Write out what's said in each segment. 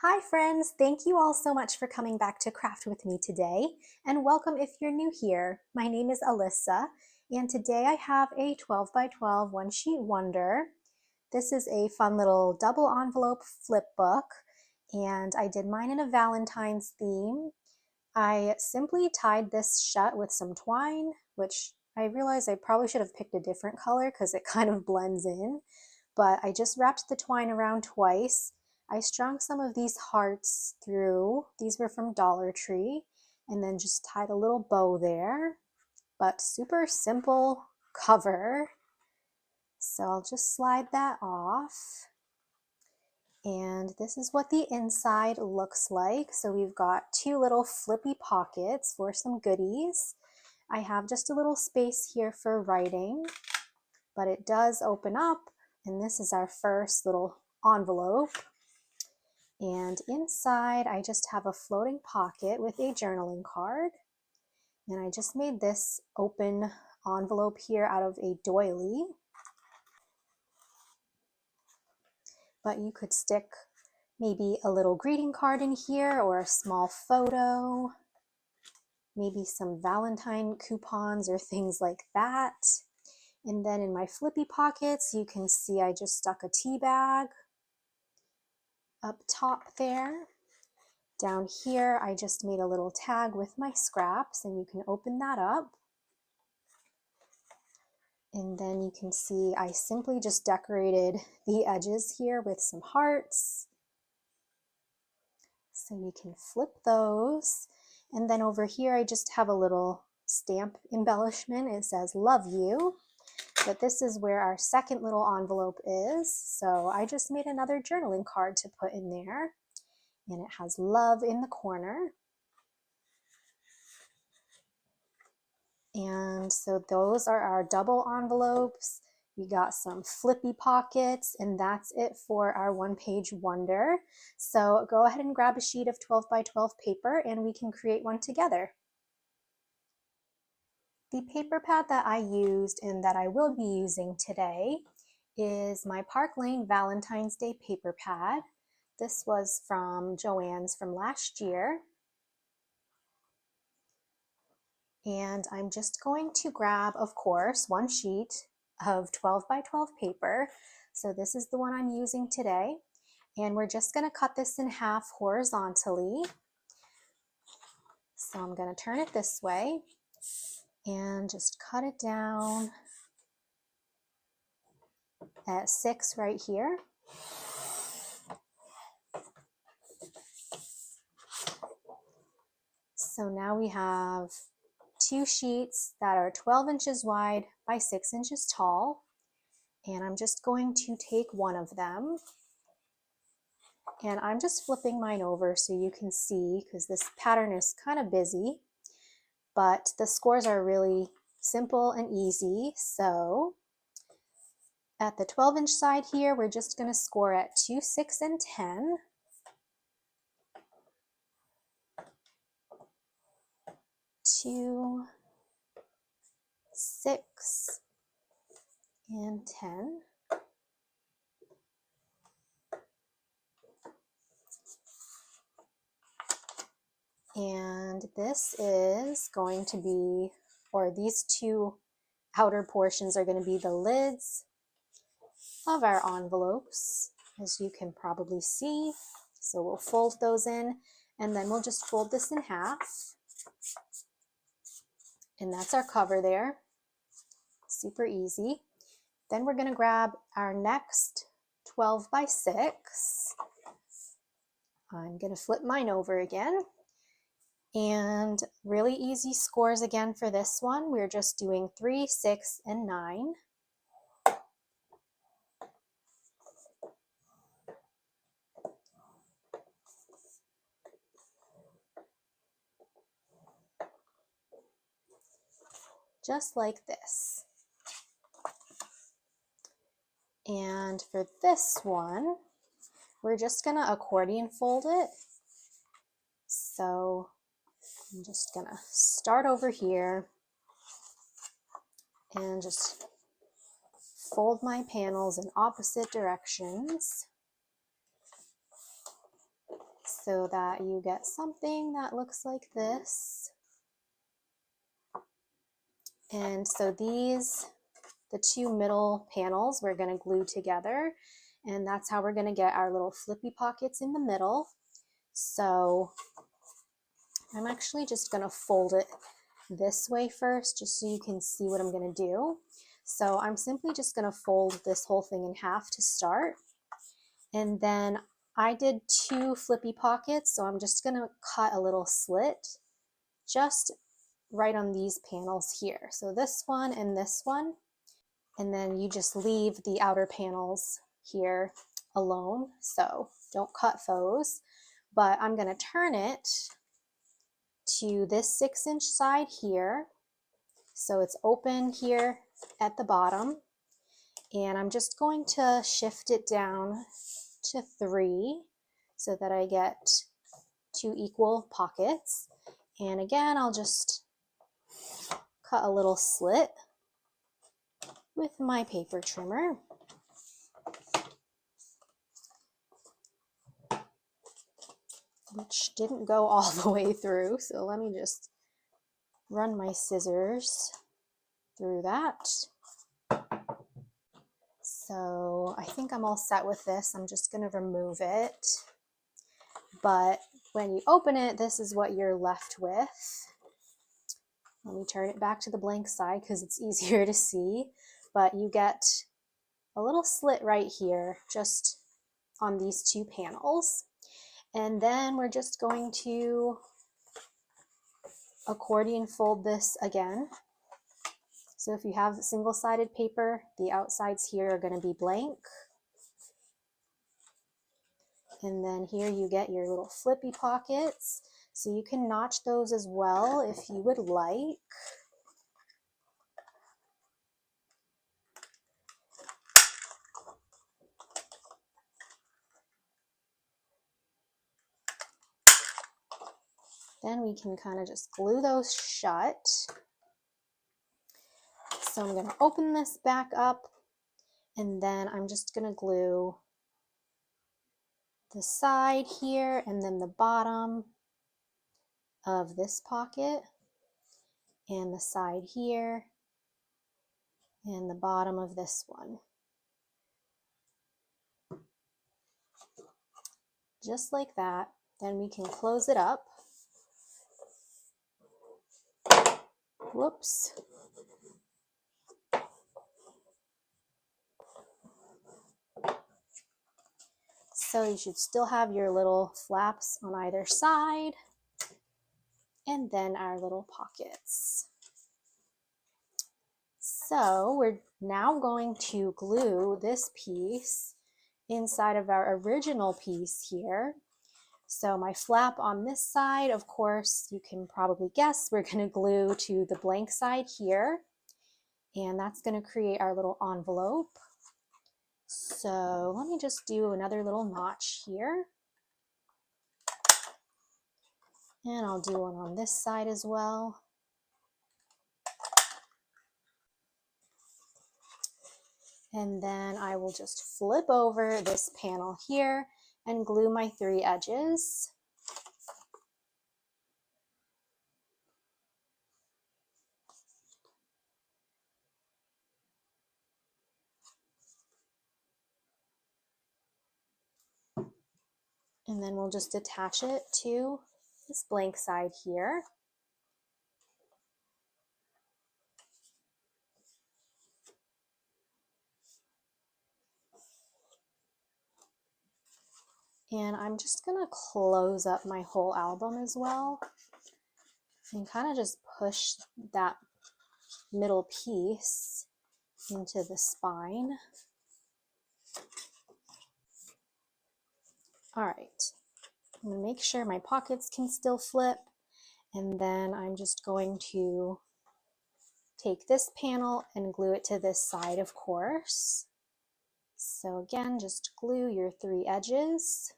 Hi friends, thank you all so much for coming back to craft with me today, and welcome if you're new here. My name is Alyssa, and today I have a 12 by 12 one-sheet wonder. This is a fun little double envelope flip book, and I did mine in a Valentine's theme. I simply tied this shut with some twine, which I realized I probably should have picked a different color because it kind of blends in, but I just wrapped the twine around twice. I strung some of these hearts through. These were from Dollar Tree, and then just tied a little bow there, but super simple cover. So I'll just slide that off. And this is what the inside looks like. So we've got two little flippy pockets for some goodies. I have just a little space here for writing, but it does open up, and this is our first little envelope. And inside I just have a floating pocket with a journaling card, and I just made this open envelope here out of a doily, but you could stick maybe a little greeting card in here or a small photo, maybe some Valentine coupons or things like that. And then in my flippy pockets, you can see I just stuck a tea bag up top there. Down here, I just made a little tag with my scraps, and you can open that up. And then you can see I simply just decorated the edges here with some hearts. So you can flip those. And then over here, I just have a little stamp embellishment. It says love you, but this is where our second little envelope is. So I just made another journaling card to put in there, and it has love in the corner. And so those are our double envelopes. We got some flippy pockets, and that's it for our one-page wonder. So go ahead and grab a sheet of 12 by 12 paper, and we can create one together. The paper pad that I used and that I will be using today is my Park Lane Valentine's Day paper pad. This was from Joann's from last year. And I'm just going to grab, of course, one sheet of 12 by 12 paper. So this is the one I'm using today. And we're just going to cut this in half horizontally. So I'm going to turn it this way and just cut it down at 6 right here. So now we have two sheets that are 12 inches wide by 6 inches tall, and I'm just going to take one of them, and I'm just flipping mine over so you can see, because this pattern is kind of busy, but the scores are really simple and easy. So at the 12-inch side here, we're just going to score at 2, 6, and 10. 2, 6, and 10. And this is going to be, or these two outer portions are going to be the lids of our envelopes, as you can probably see. So we'll fold those in, and then we'll just fold this in half. And that's our cover there. Super easy. Then we're going to grab our next 12 by 6. I'm going to flip mine over again. And really easy scores again for this one. We're just doing 3, 6, and 9. Just like this. And for this one, we're just going to accordion fold it. So I'm just going to start over here and just fold my panels in opposite directions. so that you get something that looks like this. And so these, the two middle panels, we're going to glue together, and that's how we're going to get our little flippy pockets in the middle. So I'm actually just going to fold it this way first, just so you can see what I'm going to do. So I'm simply just going to fold this whole thing in half to start. And then I did two flippy pockets, so I'm just going to cut a little slit just right on these panels here. So this one and this one. And then you just leave the outer panels here alone. So don't cut those. But I'm going to turn it to this 6-inch side here. So it's open here at the bottom. And I'm just going to shift it down to 3 so that I get 2 equal pockets. And again, I'll just cut a little slit with my paper trimmer. Which didn't go all the way through, so let me just run my scissors through that. So I think I'm all set with this. I'm just going to remove it. But when you open it, this is what you're left with. Let me turn it back to the blank side because it's easier to see. But you get a little slit right here, just on these 2 panels. And then we're just going to accordion fold this again. So if you have single-sided paper, the outsides here are going to be blank. And then here you get your little flippy pockets. So you can notch those as well if you would like. Then we can kind of just glue those shut. So I'm going to open this back up, and then I'm just going to glue the side here and then the bottom of this pocket and the side here and the bottom of this one. Just like that. Then we can close it up. Whoops. So you should still have your little flaps on either side, and then our little pockets. So we're now going to glue this piece inside of our original piece here. So my flap on this side, of course, you can probably guess we're going to glue to the blank side here, and that's going to create our little envelope. So let me just do another little notch here. And I'll do one on this side as well. And then I will just flip over this panel here and glue my 3 edges. And then we'll just attach it to this blank side here. And I'm just going to close up my whole album as well and kind of just push that middle piece into the spine. All right, I'm going to make sure my pockets can still flip, and then I'm just going to take this panel and glue it to this side, of course. So again, just glue your 3 edges.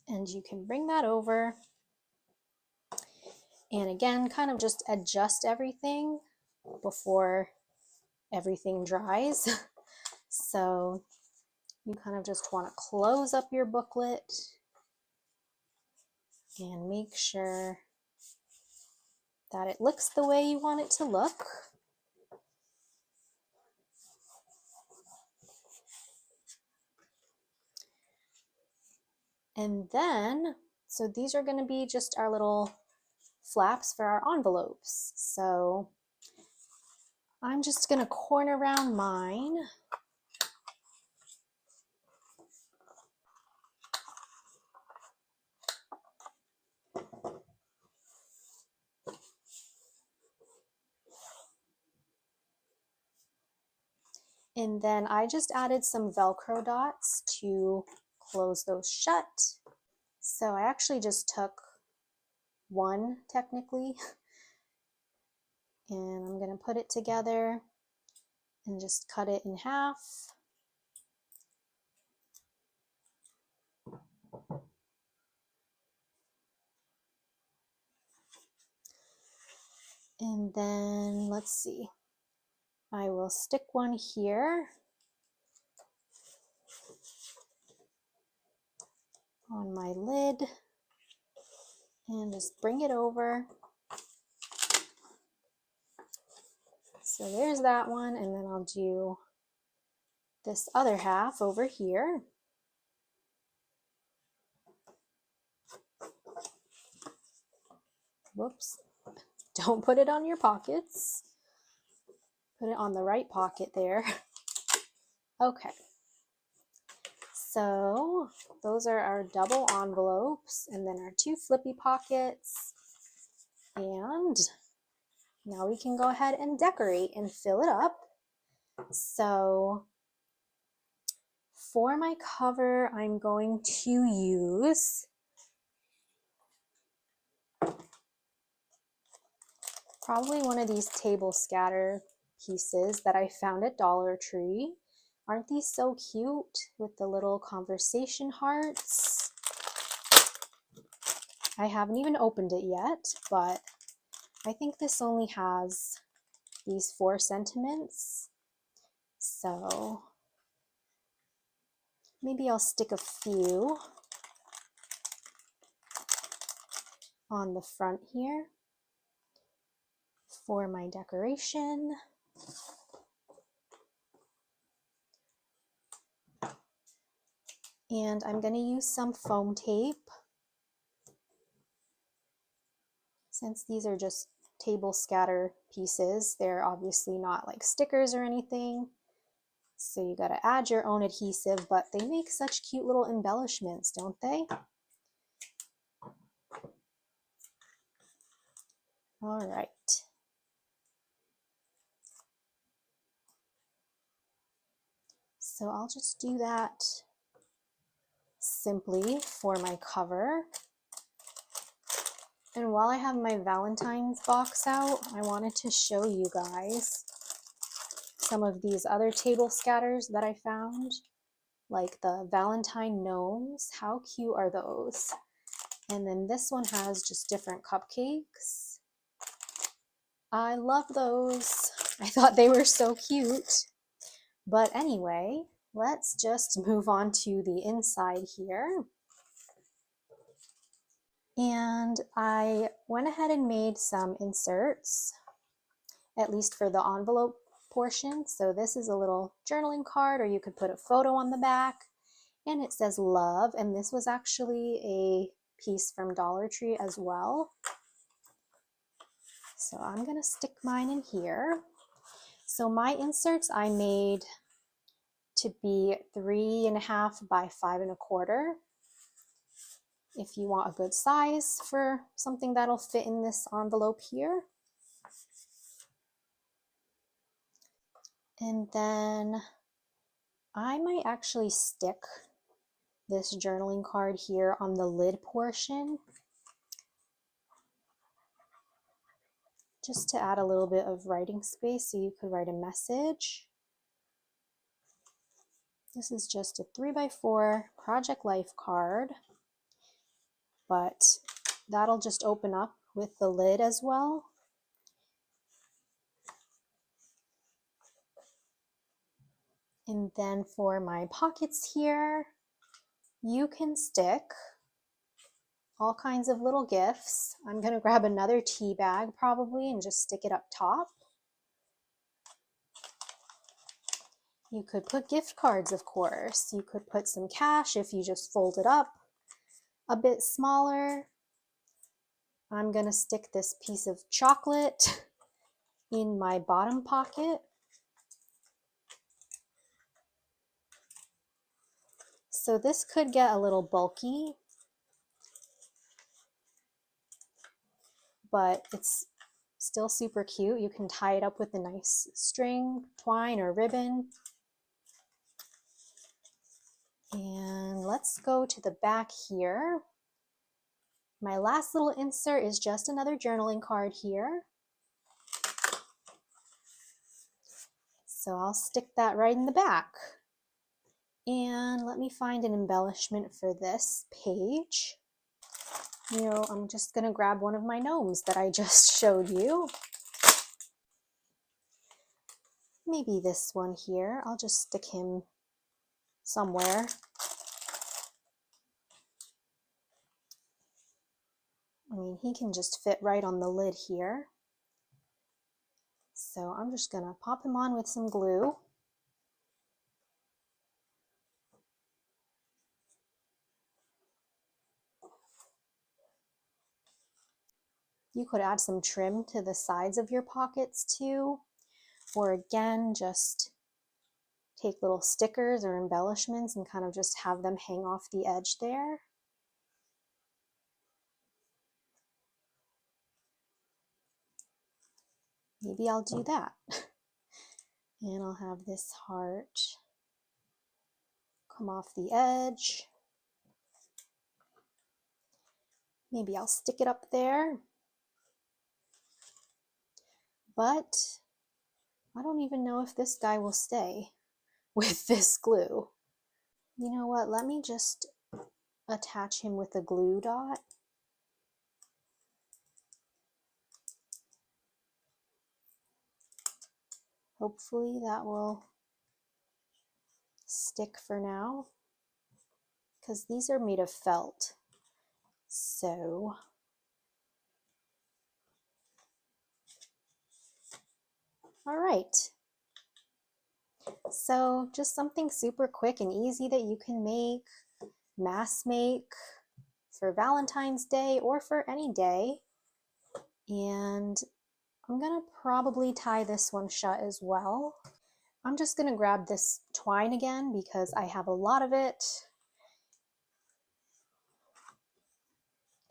And you can bring that over. And again, kind of just adjust everything before everything dries. So you kind of just want to close up your booklet and make sure that it looks the way you want it to look. And then, so these are going to be just our little flaps for our envelopes. So I'm just going to corner around mine. And then I just added some Velcro dots to close those shut. So I actually just took one technically, and I'm going to put it together and just cut it in half. And then let's see, I will stick one here on my lid and just bring it over. So there's that one, and then I'll do this other half over here. Whoops, don't put it on your pockets. Put it on the right pocket there. Okay, so those are our double envelopes, and then our 2 flippy pockets. And now we can go ahead and decorate and fill it up. So for my cover, I'm going to use probably one of these table scatter pieces that I found at Dollar Tree. Aren't these so cute with the little conversation hearts? I haven't even opened it yet, but I think this only has these 4 sentiments. So maybe I'll stick a few on the front here for my decoration. And I'm going to use some foam tape. Since these are just table scatter pieces, they're obviously not like stickers or anything. So you got to add your own adhesive, but they make such cute little embellishments, don't they? All right. So I'll just do that simply for my cover. And while I have my Valentine's box out, I wanted to show you guys some of these other table scatters that I found, like the Valentine gnomes. How cute are those? And then this one has just different cupcakes. I love those. I thought they were so cute. But anyway, let's just move on to the inside here. And I went ahead and made some inserts, at least for the envelope portion. So this is a little journaling card, or you could put a photo on the back, and it says love. And this was actually a piece from Dollar Tree as well. So I'm gonna stick mine in here. So my inserts I made to be 3.5 by 5.25. If you want a good size for something that'll fit in this envelope here. And then I might actually stick this journaling card here on the lid portion, just to add a little bit of writing space so you could write a message. This is just a 3x4 Project Life card, but that'll just open up with the lid as well. And then for my pockets here, you can stick all kinds of little gifts. I'm going to grab another tea bag probably and just stick it up top. You could put gift cards, of course. You could put some cash if you just fold it up a bit smaller. I'm going to stick this piece of chocolate in my bottom pocket. So this could get a little bulky, but it's still super cute. You can tie it up with a nice string, twine, or ribbon. And let's go to the back here. My last little insert is just another journaling card here. So I'll stick that right in the back. And let me find an embellishment for this page. You know, I'm just going to grab one of my gnomes that I just showed you. Maybe this one here. I'll just stick him somewhere. I mean, he can just fit right on the lid here. So I'm just going to pop him on with some glue. You could add some trim to the sides of your pockets too, or again, just take little stickers or embellishments and kind of just have them hang off the edge there. Maybe I'll do that. And I'll have this heart come off the edge. Maybe I'll stick it up there. But I don't even know if this guy will stay with this glue. You know what? Let me just attach him with a glue dot. Hopefully that will stick for now, because these are made of felt. So all right. So just something super quick and easy that you can make, mass make for Valentine's Day or for any day. And I'm gonna probably tie this one shut as well. I'm just gonna grab this twine again because I have a lot of it.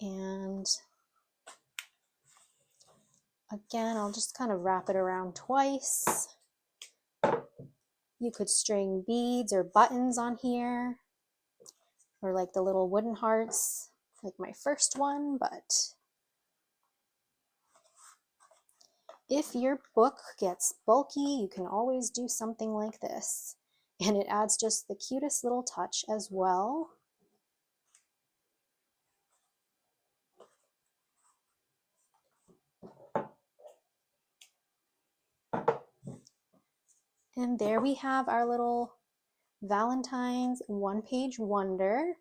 And again, I'll just kind of wrap it around twice. You could string beads or buttons on here, or like the little wooden hearts, like my first one, but if your book gets bulky, you can always do something like this. And it adds just the cutest little touch as well. And there we have our little Valentine's one-page wonder.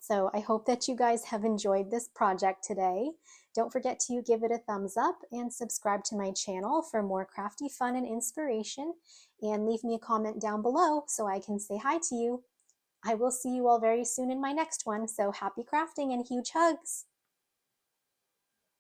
So I hope that you guys have enjoyed this project today. Don't forget to give it a thumbs up and subscribe to my channel for more crafty fun and inspiration. And leave me a comment down below so I can say hi to you. I will see you all very soon in my next one, so happy crafting and huge hugs!